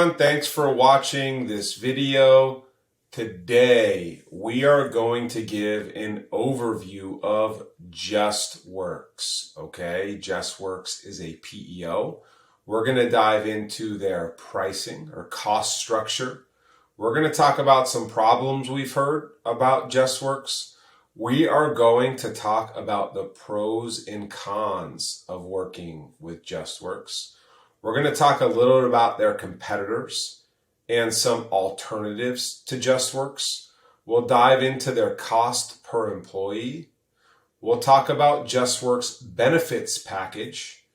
everyone, thanks for watching this video. Today we are going to give an overview of Justworks. Okay, Justworks is a PEO. We're going to dive into their pricing or cost structure. We're going to talk about some problems we've heard about Justworks. We are going to talk about the pros and cons of working with Justworks. We're going to talk a little bit about their competitors and some alternatives to Justworks. We'll dive into their cost per employee. We'll talk about Justworks benefits package.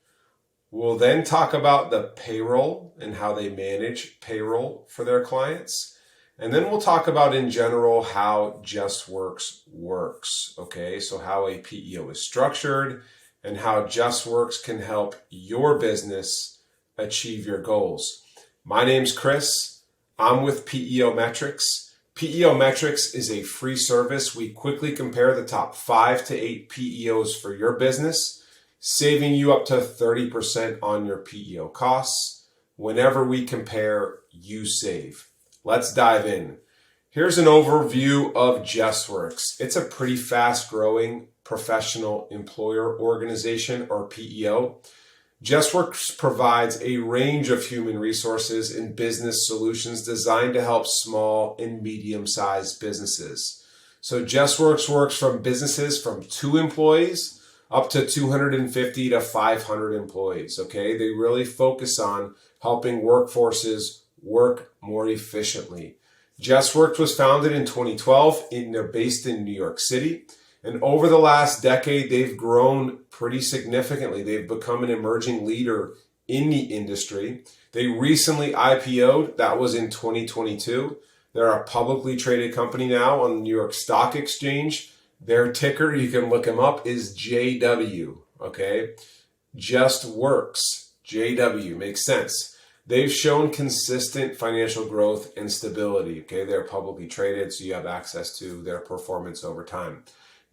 We'll then talk about the payroll and how they manage payroll for their clients. And then we'll talk about in general how Justworks works. Okay, so how a PEO is structured and how Justworks can help your business achieve your goals. My name's Chris. I'm with PEO Metrics. PEO Metrics is a free service. We quickly compare the top 5 to 8 PEOs for your business, saving you up to 30% on your PEO costs. Whenever we compare, you save. Let's dive in. Here's an overview of Justworks. It's a pretty fast-growing professional employer organization or PEO. Justworks provides a range of human resources and business solutions designed to help small and medium-sized businesses. So Justworks works from businesses from 2 employees up to 250 to 500 employees. Okay, they really focus on helping workforces work more efficiently. Justworks was founded in 2012 and they're based in New York City. And over the last decade, they've grown pretty significantly. They've become an emerging leader in the industry. They recently IPO'd. That was in 2022. They're a publicly traded company now on the New York Stock Exchange. Their ticker, you can look them up, is JW. Okay, Justworks, JW, makes sense. They've shown consistent financial growth and stability. Okay, they're publicly traded, so you have access to their performance over time.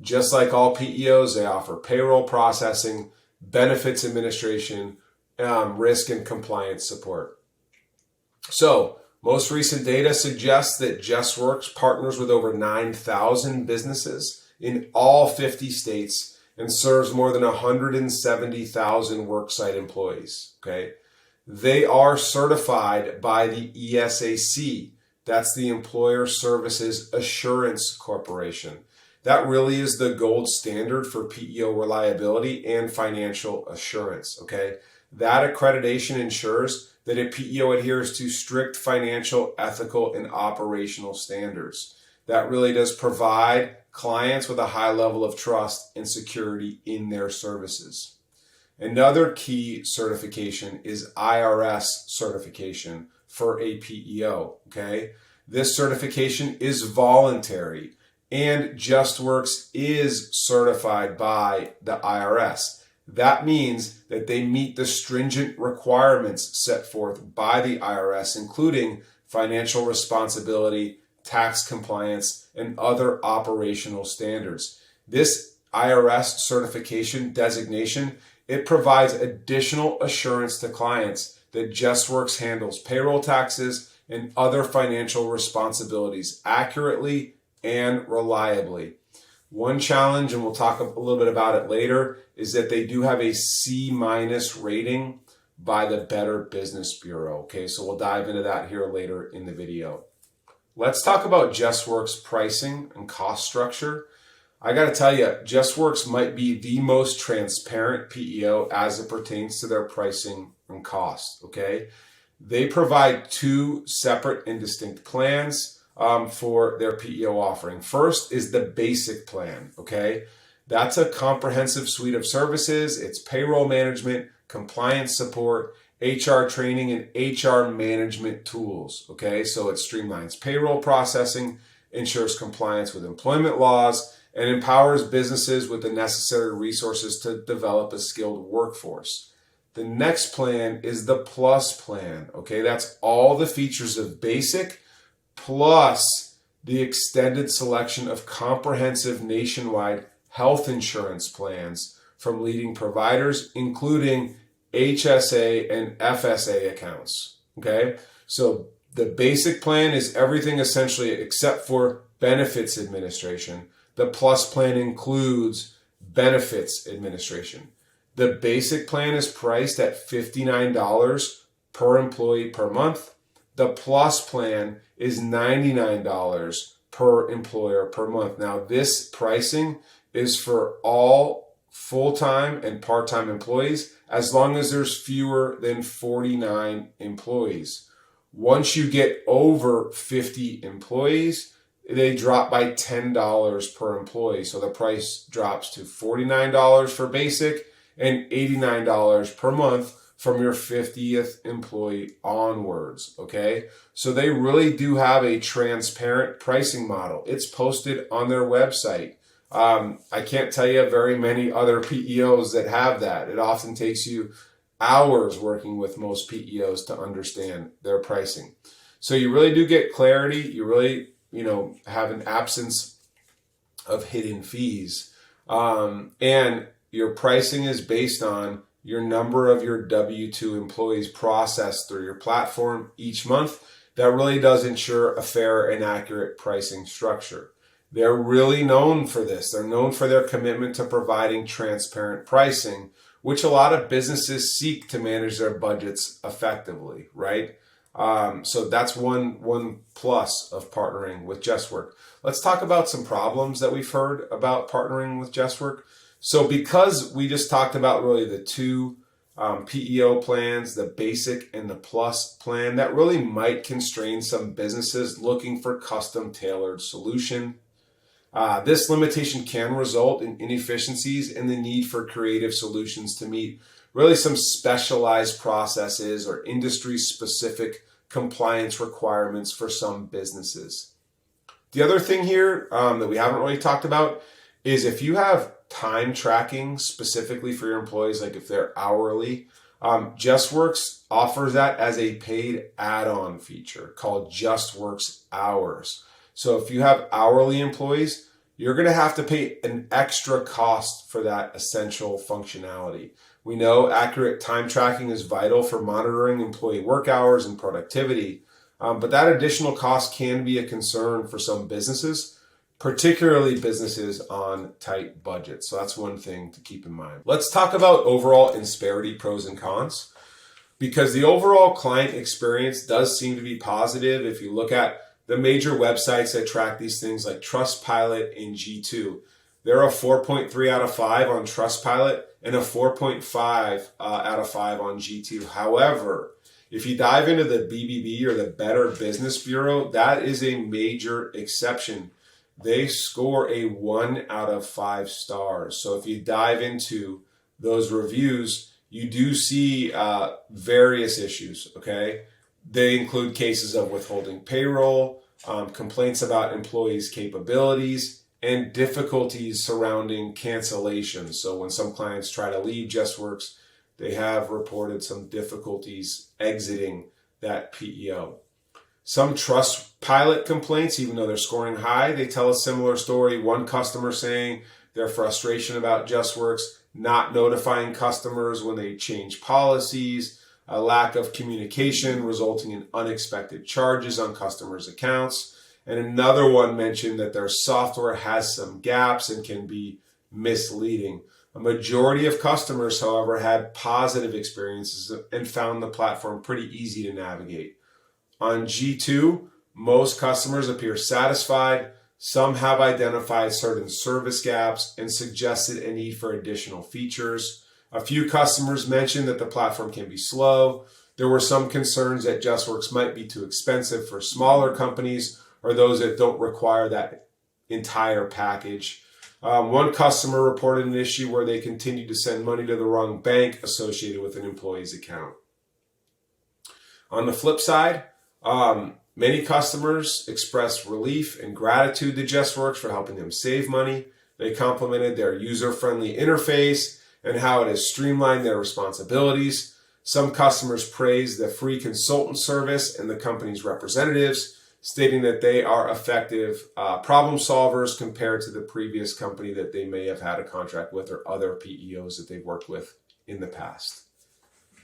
Just like all PEOs, they offer payroll processing, benefits administration, risk and compliance support. So, most recent data suggests that Justworks partners with over 9,000 businesses in all 50 states and serves more than 170,000 worksite employees. Okay, they are certified by the ESAC. That's the Employer Services Assurance Corporation. That really is the gold standard for PEO reliability and financial assurance, okay? That accreditation ensures that a PEO adheres to strict financial, ethical, and operational standards. That really does provide clients with a high level of trust and security in their services. Another key certification is IRS certification for a PEO, okay? This certification is voluntary. And Justworks is certified by the IRS. That means that they meet the stringent requirements set forth by the IRS, including financial responsibility, tax compliance, and other operational standards. This IRS certification designation, it provides additional assurance to clients that Justworks handles payroll taxes and other financial responsibilities accurately and reliably. One challenge, and we'll talk a little bit about it later, is that they do have a C- rating by the Better Business Bureau. Okay, so we'll dive into that here later in the video. Let's talk about Justworks pricing and cost structure. I got to tell you, Justworks might be the most transparent PEO as it pertains to their pricing and cost. Okay, they provide 2 separate and distinct plans for their PEO offering. First is the basic plan, okay? That's a comprehensive suite of services. It's payroll management, compliance support, HR training, and HR management tools, okay? So it streamlines payroll processing, ensures compliance with employment laws, and empowers businesses with the necessary resources to develop a skilled workforce. The next plan is the Plus plan, okay? That's all the features of basic plus the extended selection of comprehensive nationwide health insurance plans from leading providers, including HSA and FSA accounts. Okay, So the basic plan is everything essentially except for benefits administration. The plus plan includes benefits administration. The basic plan is priced at $59 per employee per month. The plus plan is $99 per employer per month. Now, this pricing is for all full-time and part-time employees as long as there's fewer than 49 employees. Once you get over 50 employees, they drop by $10 per employee. So the price drops to $49 for basic and $89 per month from your 50th employee onwards, okay? So they really do have a transparent pricing model. It's posted on their website. I can't tell you very many other PEOs that have that. It often takes you hours working with most PEOs to understand their pricing. So you really do get clarity. You really, have an absence of hidden fees. And your pricing is based on your number of your W-2 employees processed through your platform each month. That really does ensure a fair and accurate pricing structure. They're really known for this. They're known for their commitment to providing transparent pricing, which a lot of businesses seek to manage their budgets effectively, right? So that's one plus of partnering with Justworks. Let's talk about some problems that we've heard about partnering with Justworks. So because we just talked about really the two PEO plans, the basic and the plus plan, that really might constrain some businesses looking for custom tailored solution. This limitation can result in inefficiencies and the need for creative solutions to meet really some specialized processes or industry-specific compliance requirements for some businesses. The other thing here that we haven't really talked about is if you have time tracking specifically for your employees, like if they're hourly, Justworks offers that as a paid add-on feature called Justworks Hours. So if you have hourly employees, you're going to have to pay an extra cost for that essential functionality. We know accurate time tracking is vital for monitoring employee work hours and productivity, but that additional cost can be a concern for some businesses, particularly businesses on tight budgets. So that's one thing to keep in mind. Let's talk about overall Insperity pros and cons, because the overall client experience does seem to be positive. If you look at the major websites that track these things like Trustpilot and G2, they're a 4.3 out of 5 on Trustpilot and a 4.5 out of 5 on G2. However, if you dive into the BBB or the Better Business Bureau, that is a major exception. They score a 1 out of 5 stars. So if you dive into those reviews, you do see various issues, okay? They include cases of withholding payroll, complaints about employees' capabilities, and difficulties surrounding cancellations. So when some clients try to leave Justworks, they have reported some difficulties exiting that PEO. Some Trustpilot complaints, even though they're scoring high, they tell a similar story. One customer saying their frustration about Justworks, not notifying customers when they change policies, a lack of communication resulting in unexpected charges on customers' accounts. And another one mentioned that their software has some gaps and can be misleading. A majority of customers, however, had positive experiences and found the platform pretty easy to navigate. On G2, most customers appear satisfied. Some have identified certain service gaps and suggested a need for additional features. A few customers mentioned that the platform can be slow. There were some concerns that Justworks might be too expensive for smaller companies or those that don't require that entire package. One customer reported an issue where they continued to send money to the wrong bank associated with an employee's account. On the flip side, many customers expressed relief and gratitude to Justworks for helping them save money. They complimented their user-friendly interface and how it has streamlined their responsibilities. Some customers praised the free consultant service and the company's representatives, stating that they are effective problem solvers compared to the previous company that they may have had a contract with or other PEOs that they've worked with in the past.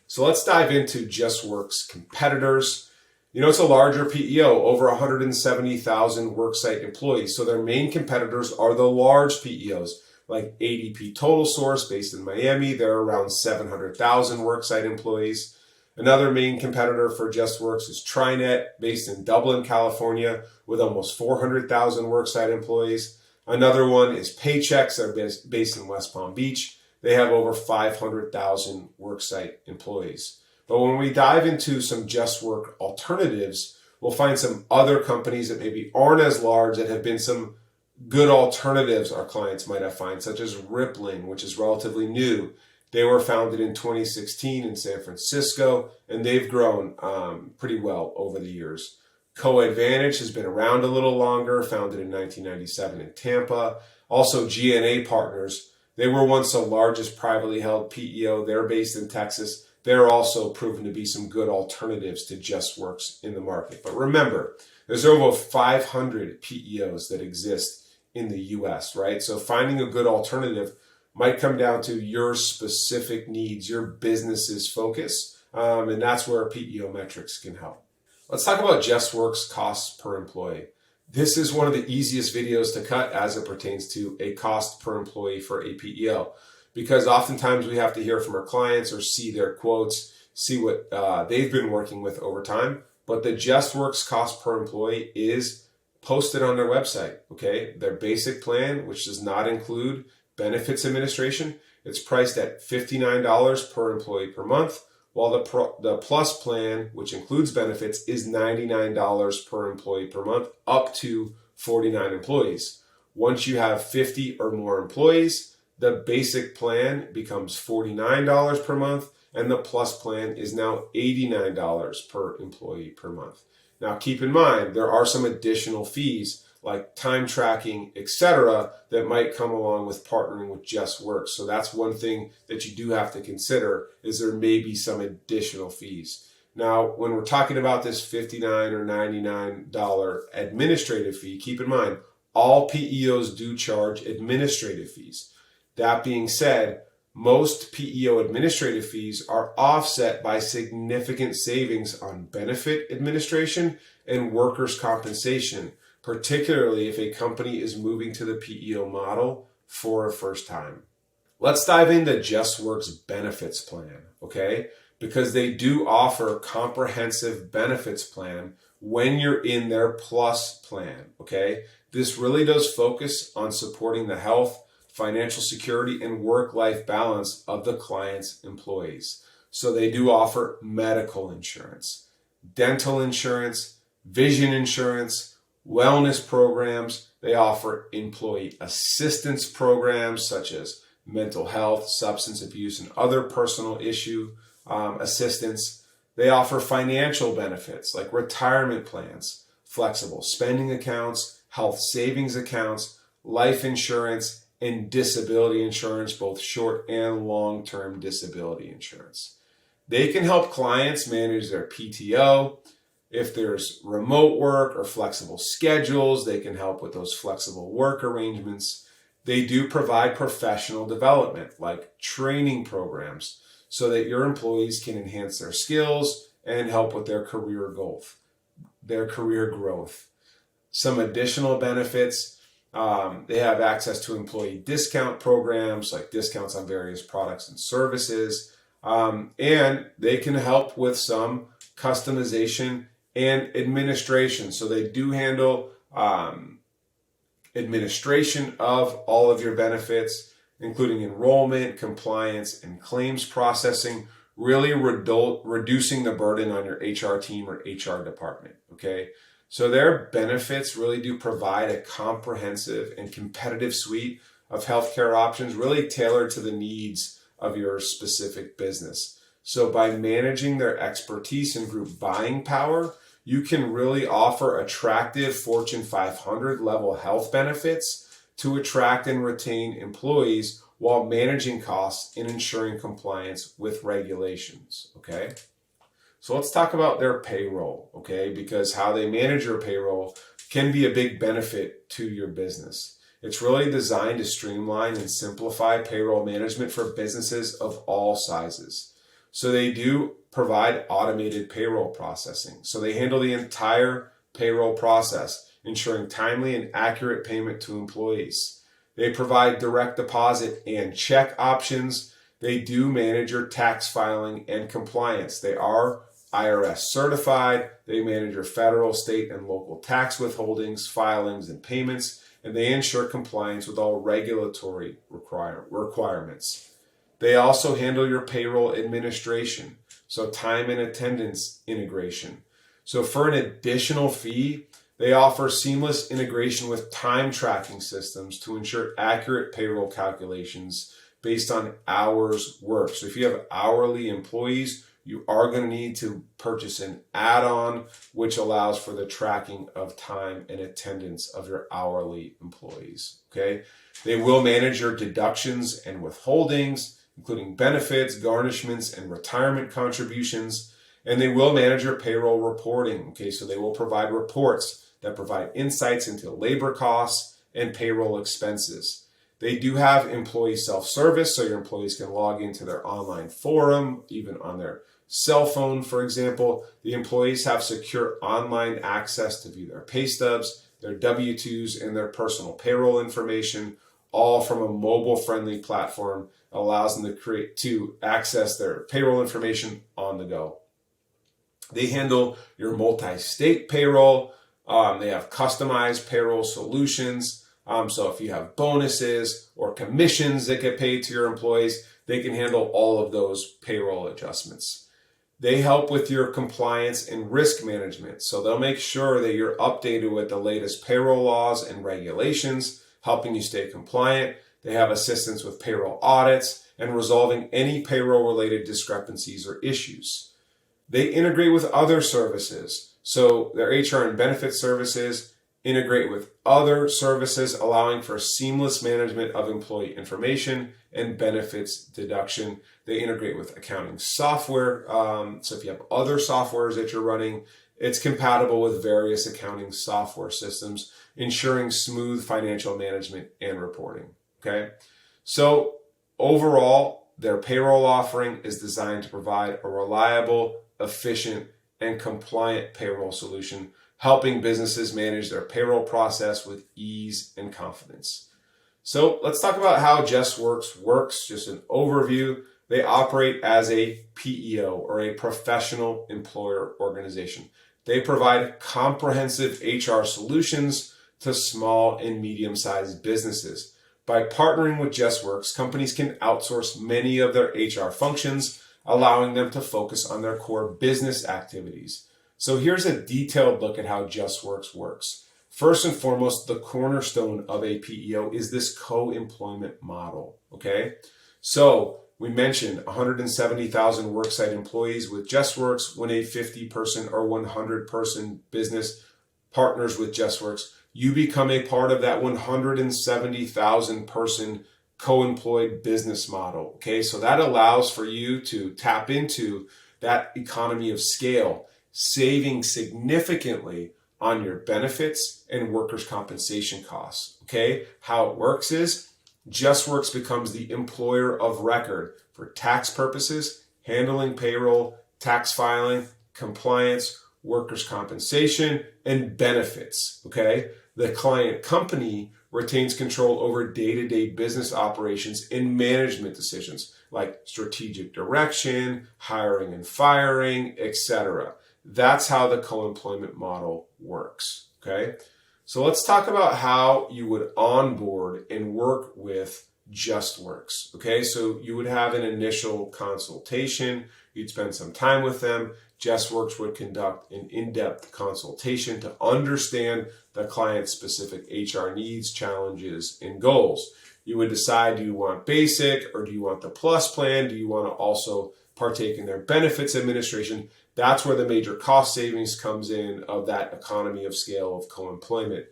So let's dive into Justworks Competitors. It's a larger PEO, over 170,000 worksite employees. So their main competitors are the large PEOs, like ADP Total Source, based in Miami. They're around 700,000 worksite employees. Another main competitor for Justworks is TriNet, based in Dublin, California, with almost 400,000 worksite employees. Another one is Paychex. They're based in West Palm Beach. They have over 500,000 worksite employees. But when we dive into some Justworks alternatives, we'll find some other companies that maybe aren't as large that have been some good alternatives our clients might have found, such as Rippling, which is relatively new. They were founded in 2016 in San Francisco, and they've grown pretty well over the years. CoAdvantage has been around a little longer, founded in 1997 in Tampa. Also, GNA Partners. They were once the largest privately held PEO. They're based in Texas. They're also proven to be some good alternatives to Justworks in the market. But remember, there's over 500 PEOs that exist in the US, right? So finding a good alternative might come down to your specific needs, your business's focus, and that's where PEO metrics can help. Let's talk about Justworks costs per employee. This is one of the easiest videos to cut as it pertains to a cost per employee for a PEO, because oftentimes we have to hear from our clients or see their quotes, see what they've been working with over time. But the Justworks cost per employee is posted on their website, okay? Their basic plan, which does not include benefits administration, it's priced at $59 per employee per month, while the plus plan, which includes benefits, is $99 per employee per month, up to 49 employees. Once you have 50 or more employees, the basic plan becomes $49 per month, and the plus plan is now $89 per employee per month. Now, keep in mind, there are some additional fees like time tracking, etc., that might come along with partnering with Justworks. So that's one thing that you do have to consider, is there may be some additional fees. Now, when we're talking about this $59 or $99 administrative fee, keep in mind, all PEOs do charge administrative fees. That being said, most PEO administrative fees are offset by significant savings on benefit administration and workers' compensation, particularly if a company is moving to the PEO model for a first time. Let's dive into Justworks Benefits Plan, okay? Because they do offer comprehensive benefits plan when you're in their plus plan, okay? This really does focus on supporting the health, financial security, and work-life balance of the client's employees. So they do offer medical insurance, dental insurance, vision insurance, wellness programs. They offer employee assistance programs such as mental health, substance abuse, and other personal issue assistance. They offer financial benefits like retirement plans, flexible spending accounts, health savings accounts, life insurance, and disability insurance, both short and long-term disability insurance. They can help clients manage their PTO. If there's remote work or flexible schedules, they can help with those flexible work arrangements. They do provide professional development, like training programs, so that your employees can enhance their skills and help with their career growth. Some additional benefits, they have access to employee discount programs, like discounts on various products and services, and they can help with some customization and administration. So they do handle administration of all of your benefits, including enrollment, compliance, and claims processing, really reducing the burden on your HR team or HR department, okay? So their benefits really do provide a comprehensive and competitive suite of healthcare options, really tailored to the needs of your specific business. So by managing their expertise and group buying power, you can really offer attractive Fortune 500 level health benefits to attract and retain employees while managing costs and ensuring compliance with regulations, okay? So let's talk about their payroll, okay? Because how they manage your payroll can be a big benefit to your business. It's really designed to streamline and simplify payroll management for businesses of all sizes. So they do provide automated payroll processing. So they handle the entire payroll process, ensuring timely and accurate payment to employees. They provide direct deposit and check options. They do manage your tax filing and compliance. They are IRS certified. They manage your federal, state, and local tax withholdings, filings, and payments, and they ensure compliance with all regulatory requirements. They also handle your payroll administration, so time and attendance integration. So for an additional fee, they offer seamless integration with time tracking systems to ensure accurate payroll calculations based on hours worked. So if you have hourly employees, you are going to need to purchase an add-on which allows for the tracking of time and attendance of your hourly employees. Okay? They will manage your deductions and withholdings, including benefits, garnishments, and retirement contributions. And they will manage your payroll reporting. Okay, so they will provide reports that provide insights into labor costs and payroll expenses. They do have employee self-service, so your employees can log into their online forum, even on their cell phone, for example. The employees have secure online access to view their pay stubs, their W-2s, and their personal payroll information, all from a mobile-friendly platform that allows them to access their payroll information on the go. They handle your multi-state payroll. They have customized payroll solutions. So if you have bonuses or commissions that get paid to your employees, they can handle all of those payroll adjustments. They help with your compliance and risk management. So they'll make sure that you're updated with the latest payroll laws and regulations, helping you stay compliant. They have assistance with payroll audits and resolving any payroll-related discrepancies or issues. They integrate with other services. So their HR and benefits services integrate with other services, allowing for seamless management of employee information and benefits deduction. They integrate with accounting software. So if you have other softwares that you're running, it's compatible with various accounting software systems, ensuring smooth financial management and reporting. Okay. So overall, their payroll offering is designed to provide a reliable, efficient, and compliant payroll solution, helping businesses manage their payroll process with ease and confidence. So let's talk about how Justworks works, just an overview. They operate as a PEO, or a professional employer organization. They provide comprehensive HR solutions to small and medium-sized businesses. By partnering with Justworks, companies can outsource many of their HR functions, allowing them to focus on their core business activities. So here's a detailed look at how Justworks works. First and foremost, the cornerstone of a PEO is this co-employment model, okay? So we mentioned 170,000 worksite employees with Justworks. When a 50-person or 100-person business partners with Justworks, you become a part of that 170,000 person co-employed business model. Okay, so that allows for you to tap into that economy of scale, saving significantly on your benefits and workers' compensation costs. Okay, how it works is Justworks becomes the employer of record for tax purposes, handling payroll, tax filing, compliance, workers' compensation, and benefits. Okay, the client company retains control over day-to-day business operations and management decisions like strategic direction, hiring and firing, etc. That's how the co-employment model works, okay? So let's talk about how you would onboard and work with Justworks, okay? So you would have an initial consultation. You'd spend some time with them. Justworks would conduct an in-depth consultation to understand the client's specific HR needs, challenges, and goals. You would decide, do you want basic or do you want the plus plan? Do you want to also partake in their benefits administration? That's where the major cost savings comes in of that economy of scale of co-employment.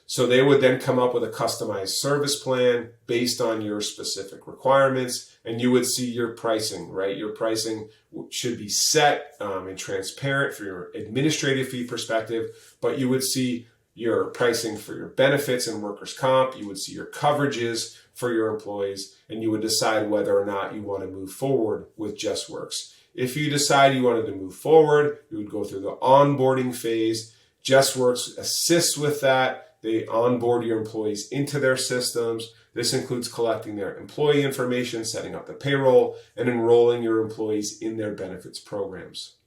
So they would then come up with a customized service plan based on your specific requirements, and you would see your pricing, right? Your pricing should be set and transparent for your administrative fee perspective, but you would see your pricing for your benefits and workers' comp, you would see your coverages for your employees, and you would decide whether or not you want to move forward with Justworks. If you decide you wanted to move forward, you would go through the onboarding phase. Justworks assists with that. They onboard your employees into their systems. This includes collecting their employee information, setting up the payroll, and enrolling your employees in their benefits programs.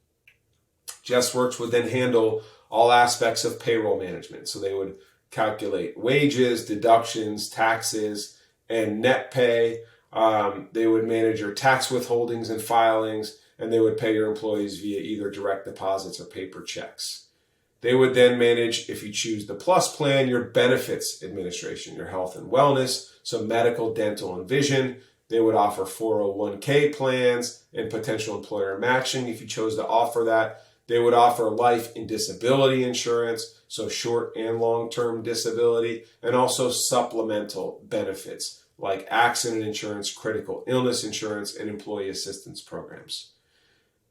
Justworks would then handle all aspects of payroll management. So they would calculate wages, deductions, taxes, and net pay. They would manage your tax withholdings and filings, and they would pay your employees via either direct deposits or paper checks. They would then manage, if you choose the Plus plan, your benefits administration, your health and wellness, so medical, dental, and vision. They would offer 401k plans and potential employer matching if you chose to offer that. They would offer life and disability insurance, so short and long-term disability, and also supplemental benefits like accident insurance, critical illness insurance, and employee assistance programs.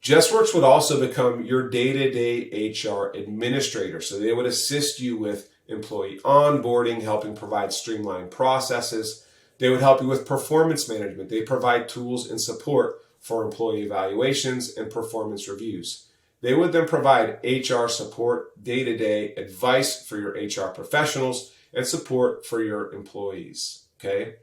Justworks would also become your day-to-day HR administrator. So they would assist you with employee onboarding, helping provide streamlined processes. They would help you with performance management. They provide tools and support for employee evaluations and performance reviews. They would then provide HR support, day-to-day advice for your HR professionals, and support for your employees. Okay?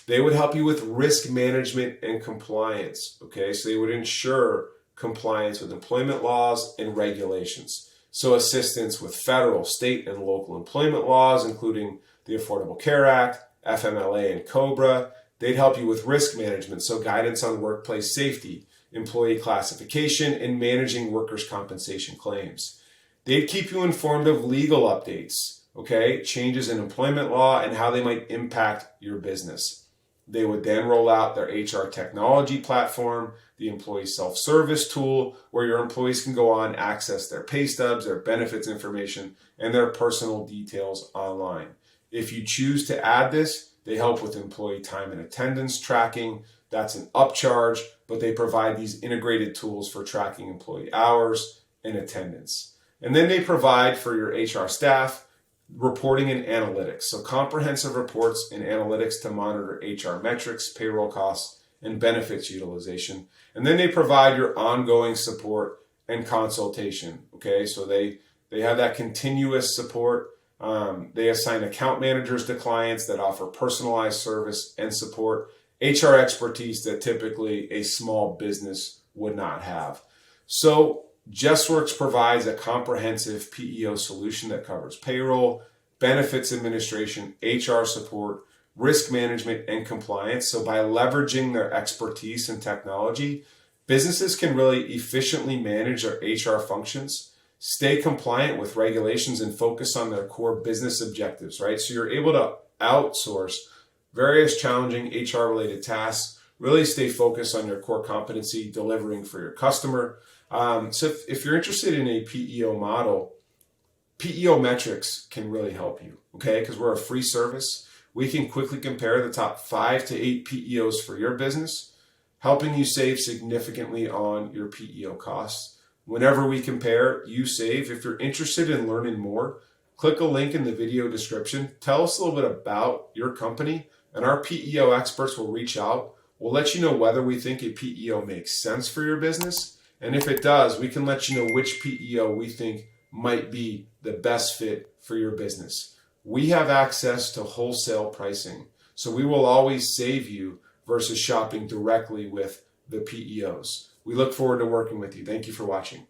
They would help you with risk management and compliance. Okay? So they would ensure compliance with employment laws and regulations. So assistance with federal, state, and local employment laws, including the Affordable Care Act, FMLA, and COBRA. They'd help you with risk management, so guidance on workplace safety, employee classification, and managing workers' compensation claims. They'd keep you informed of legal updates, okay, changes in employment law, and how they might impact your business. They would then roll out their HR technology platform, the employee self-service tool, where your employees can go on, access their pay stubs, their benefits information, and their personal details online. If you choose to add this, they help with employee time and attendance tracking. That's an upcharge, but they provide these integrated tools for tracking employee hours and attendance. And then they provide for your HR staff reporting and analytics. So comprehensive reports and analytics to monitor HR metrics, payroll costs, and benefits utilization. And then they provide your ongoing support and consultation. Okay, so they have that continuous support. They assign account managers to clients that offer personalized service and support, HR expertise that typically a small business would not have. So Justworks provides a comprehensive PEO solution that covers payroll, benefits administration, HR support, risk management, and compliance. So by leveraging their expertise in technology, businesses can really efficiently manage their HR functions, stay compliant with regulations, and focus on their core business objectives, right? So you're able to outsource various challenging HR-related tasks, really stay focused on your core competency, delivering for your customer. So if you're interested in a PEO model, PEO metrics can really help you, okay? Because we're a free service. We can quickly compare the top 5 to 8 PEOs for your business, helping you save significantly on your PEO costs. Whenever we compare, you save. If you're interested in learning more, click a link in the video description. Tell us a little bit about your company, and our PEO experts will reach out. We'll let you know whether we think a PEO makes sense for your business. And if it does, we can let you know which PEO we think might be the best fit for your business. We have access to wholesale pricing, so we will always save you versus shopping directly with the PEOs. We look forward to working with you. Thank you for watching.